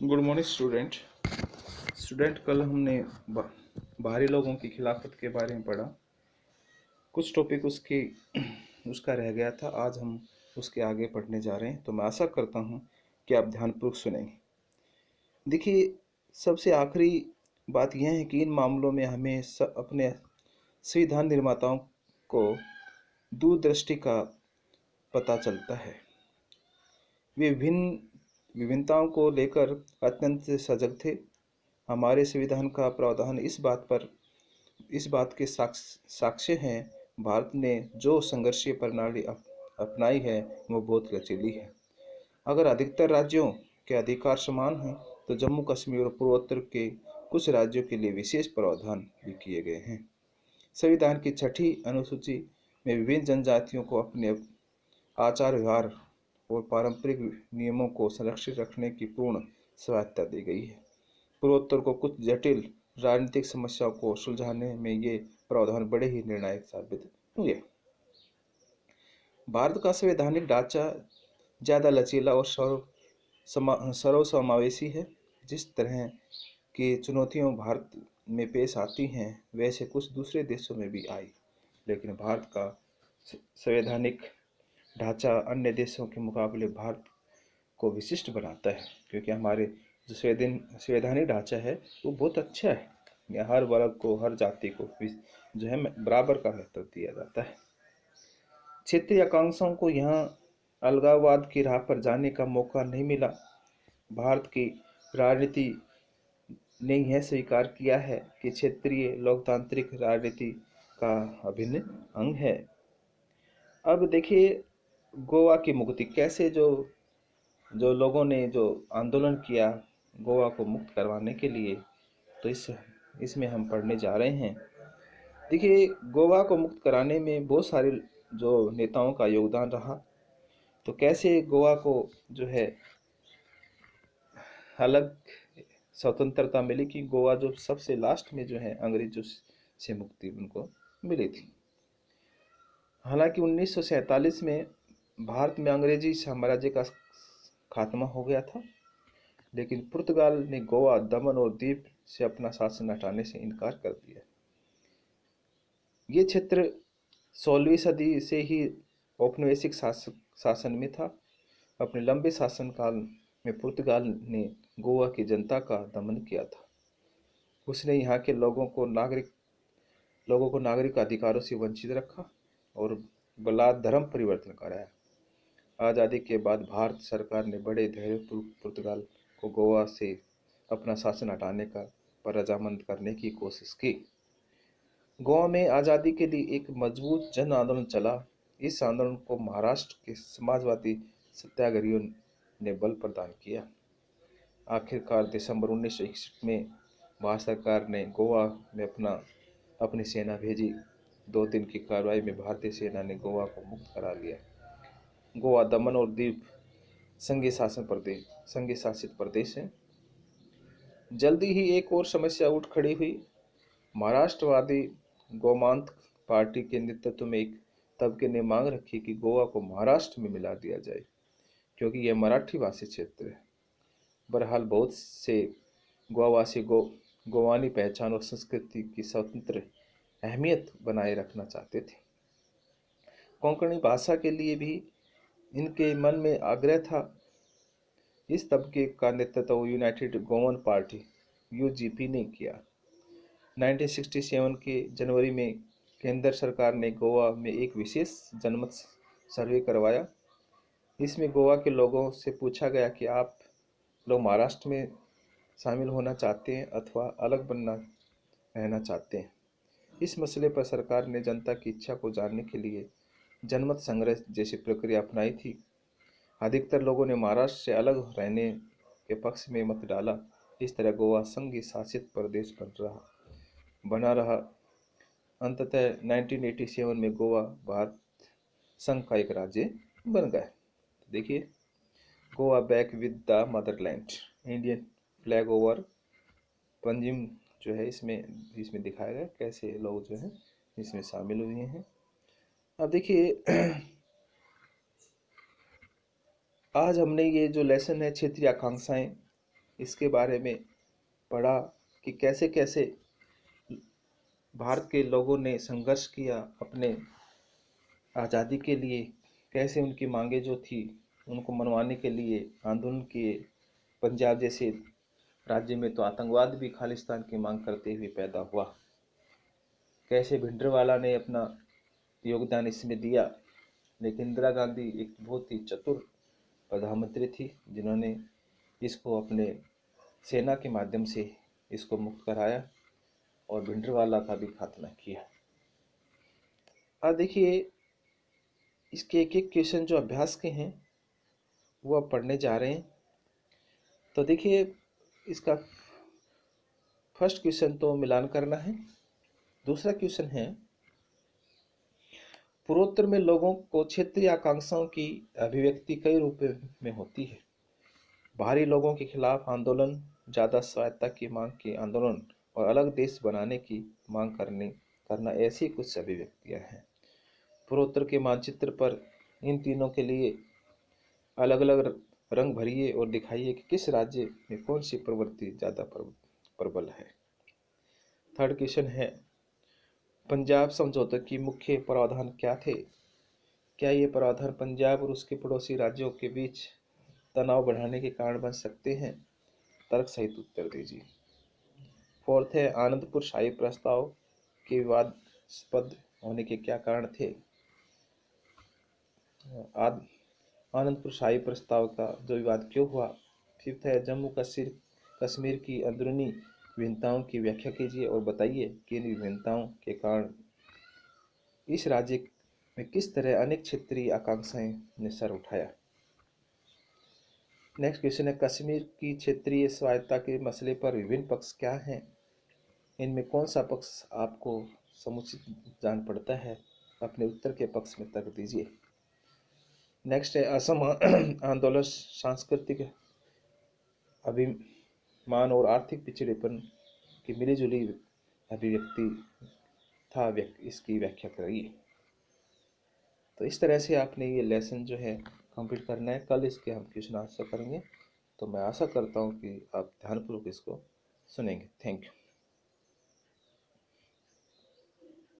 Good morning student कल हमने बाहरी लोगों की खिलाफत के बारे में पढ़ा। कुछ टॉपिक उसका रह गया था। आज हम उसके आगे पढ़ने जा रहे हैं, तो मैं आशा करता हूँ कि आप ध्यानपूर्वक सुनेंगे। देखिए, सबसे आखिरी बात यह है कि इन मामलों में हमें अपने संविधान निर्माताओं को दूरदृष्टि का पता चलता है। वे विभिन्नताओं को लेकर अत्यंत सजग थे। हमारे संविधान का प्रावधान इस बात के साक्ष्य हैं। भारत ने जो संघर्षीय प्रणाली अपनाई है वो बहुत लचीली है। अगर अधिकतर राज्यों के अधिकार समान हैं, तो जम्मू कश्मीर और पूर्वोत्तर के कुछ राज्यों के लिए विशेष प्रावधान भी किए गए हैं। संविधान की छठी अनुसूची में विभिन्न जनजातियों को अपने आचार व्यवहार और पारंपरिक नियमों को संरक्षित रखने की पूर्ण स्वायत्तता दी गई है। पूर्वोत्तर को कुछ जटिल राजनीतिक समस्याओं को सुलझाने में ये प्रावधान बड़े ही निर्णायक साबित हुए। भारत का संवैधानिक ढांचा ज़्यादा लचीला और सर्वसमावेशी है। जिस तरह की चुनौतियां भारत में पेश आती हैं, वैसे कुछ दूसरे देशों में भी आई, लेकिन भारत का संवैधानिक ढांचा अन्य देशों के मुकाबले भारत को विशिष्ट बनाता है, क्योंकि हमारे जो संवैधानिक ढांचा है वो बहुत अच्छा है। यहाँ हर वर्ग को, हर जाति को जो है बराबर का महत्व दिया जाता है। क्षेत्रीय आकांक्षाओं को यहाँ अलगाववाद की राह पर जाने का मौका नहीं मिला। भारत की राजनीति ने यह स्वीकार किया है कि क्षेत्रीय लोकतांत्रिक राजनीति का अभिन्न अंग है। अब देखिए, गोवा की मुक्ति कैसे जो लोगों ने जो आंदोलन किया गोवा को मुक्त करवाने के लिए, तो इसमें हम पढ़ने जा रहे हैं। देखिए, गोवा को मुक्त कराने में बहुत सारे जो नेताओं का योगदान रहा। तो कैसे गोवा को जो है अलग स्वतंत्रता मिली कि गोवा जो सबसे लास्ट में जो है अंग्रेजों से मुक्ति उनको मिली थी। हालांकि 1947 में भारत में अंग्रेजी साम्राज्य का खात्मा हो गया था, लेकिन पुर्तगाल ने गोवा, दमन और दीव से अपना शासन हटाने से इनकार कर दिया। ये क्षेत्र 16वीं सदी से ही औपनिवेशिक शासन में था। अपने लंबे शासनकाल में पुर्तगाल ने गोवा की जनता का दमन किया था। उसने यहाँ के लोगों को नागरिक अधिकारों से वंचित रखा और बलात् धर्म परिवर्तन कराया। आज़ादी के बाद भारत सरकार ने बड़े धैर्यपूर्वक पुर्तगाल को गोवा से अपना शासन हटाने पर रजामंद करने की कोशिश की। गोवा में आज़ादी के लिए एक मजबूत जन आंदोलन चला। इस आंदोलन को महाराष्ट्र के समाजवादी सत्याग्रहियों ने बल प्रदान किया। आखिरकार दिसंबर 1961 में भारत सरकार ने गोवा में अपनी सेना भेजी। 2 दिन की कार्रवाई में भारतीय सेना ने गोवा को मुक्त करा लिया। गोवा, दमन और दीव संघीय शासित प्रदेश है। जल्दी ही एक और समस्या उठ खड़ी हुई। महाराष्ट्रवादी गोमांतक पार्टी के नेतृत्व में एक तबके ने मांग रखी कि गोवा को महाराष्ट्र में मिला दिया जाए, क्योंकि यह मराठी भाषी क्षेत्र है। बहरहाल बहुत से गोवावासी गोवानी पहचान और संस्कृति की स्वतंत्र अहमियत बनाए रखना चाहते थे। कोंकणी भाषा के लिए भी इनके मन में आग्रह था। इस तबके का नेतृत्व यूनाइटेड गोवन पार्टी (यूजीपी) ने किया। 1967 के जनवरी में केंद्र सरकार ने गोवा में एक विशेष जनमत सर्वे करवाया। इसमें गोवा के लोगों से पूछा गया कि आप लोग महाराष्ट्र में शामिल होना चाहते हैं अथवा अलग रहना चाहते हैं। इस मसले पर सरकार ने जनता की इच्छा को जानने के लिए जनमत संग्रह जैसी प्रक्रिया अपनाई थी। अधिकतर लोगों ने महाराष्ट्र से अलग रहने के पक्ष में मत डाला। इस तरह गोवा संघ शासित प्रदेश बना रहा। अंततः 1987 में गोवा भारत संघ का एक राज्य बन गया। देखिए, Goa back with the Motherland, Indian flag over. Panjim जो है इसमें दिखाया गया कैसे लोग जो है इसमें शामिल हुए हैं। अब देखिए, आज हमने ये जो लेसन है क्षेत्रीय आकांक्षाएं, इसके बारे में पढ़ा कि कैसे कैसे भारत के लोगों ने संघर्ष किया अपने आज़ादी के लिए, कैसे उनकी मांगे जो थी उनको मनवाने के लिए आंदोलन किए। पंजाब जैसे राज्य में तो आतंकवाद भी खालिस्तान की मांग करते हुए पैदा हुआ। कैसे भिंडरवाला ने अपना योगदान इसमें दिया, लेकिन इंदिरा गांधी एक बहुत ही चतुर प्रधानमंत्री थी जिन्होंने इसको अपने सेना के माध्यम से इसको मुक्त कराया और भिंडरवाला का भी खात्मा किया। अब देखिए इसके एक एक क्वेश्चन जो अभ्यास के हैं वो अब पढ़ने जा रहे हैं। तो देखिए इसका फर्स्ट क्वेश्चन तो मिलान करना है। दूसरा क्वेश्चन है, पूर्वोत्तर में लोगों को क्षेत्रीय आकांक्षाओं की अभिव्यक्ति कई रूप में होती है। बाहरी लोगों के खिलाफ आंदोलन, ज़्यादा स्वायत्तता की मांग की आंदोलन और अलग देश बनाने की मांग करना ऐसी कुछ अभिव्यक्तियां हैं। पूर्वोत्तर के मानचित्र पर इन तीनों के लिए अलग अलग रंग भरिए और दिखाइए कि किस राज्य में कौन सी प्रवृत्ति ज़्यादा प्रबल है। थर्ड क्वेश्चन है, पंजाब समझौते की मुख्य प्रावधान क्या थे? क्या ये प्रावधान पंजाब और उसके पड़ोसी राज्यों के बीच तनाव बढ़ाने के कारण बन सकते हैं? तर्क सहित उत्तर दीजिए। फोर्थ है, आनंदपुर शाही प्रस्ताव के विवादास्पद होने के क्या कारण थे? आनंदपुर शाही प्रस्ताव का जो विवाद क्यों हुआ? फिफ्थ है, जम्मू कश्मीर की अंदरूनी विभिन्नताओं की व्याख्या कीजिए और बताइए कि इन विभिन्नताओं के कारण इस राज्य में किस तरह अनेक क्षेत्रीय आकांक्षाएं ने सर उठाया। नेक्स्ट क्वेश्चन है, कश्मीर की क्षेत्रीय स्वायत्तता के मसले पर विभिन्न पक्ष क्या हैं? इनमें कौन सा पक्ष आपको समुचित जान पड़ता है? अपने उत्तर के पक्ष में तर्क दीजिए। नेक्स्ट है, असम आंदोलन सांस्कृतिक अभिमान और आर्थिक पिछड़ेपन की मिलीजुली अभिव्यक्ति था, इसकी व्याख्या करिए। तो इस तरह से आपने ये लेसन जो है कंप्लीट करना है। कल इसके हम क्वेश्चन आंसर करेंगे। तो मैं आशा करता हूँ कि आप ध्यानपूर्वक इसको सुनेंगे। Thank you.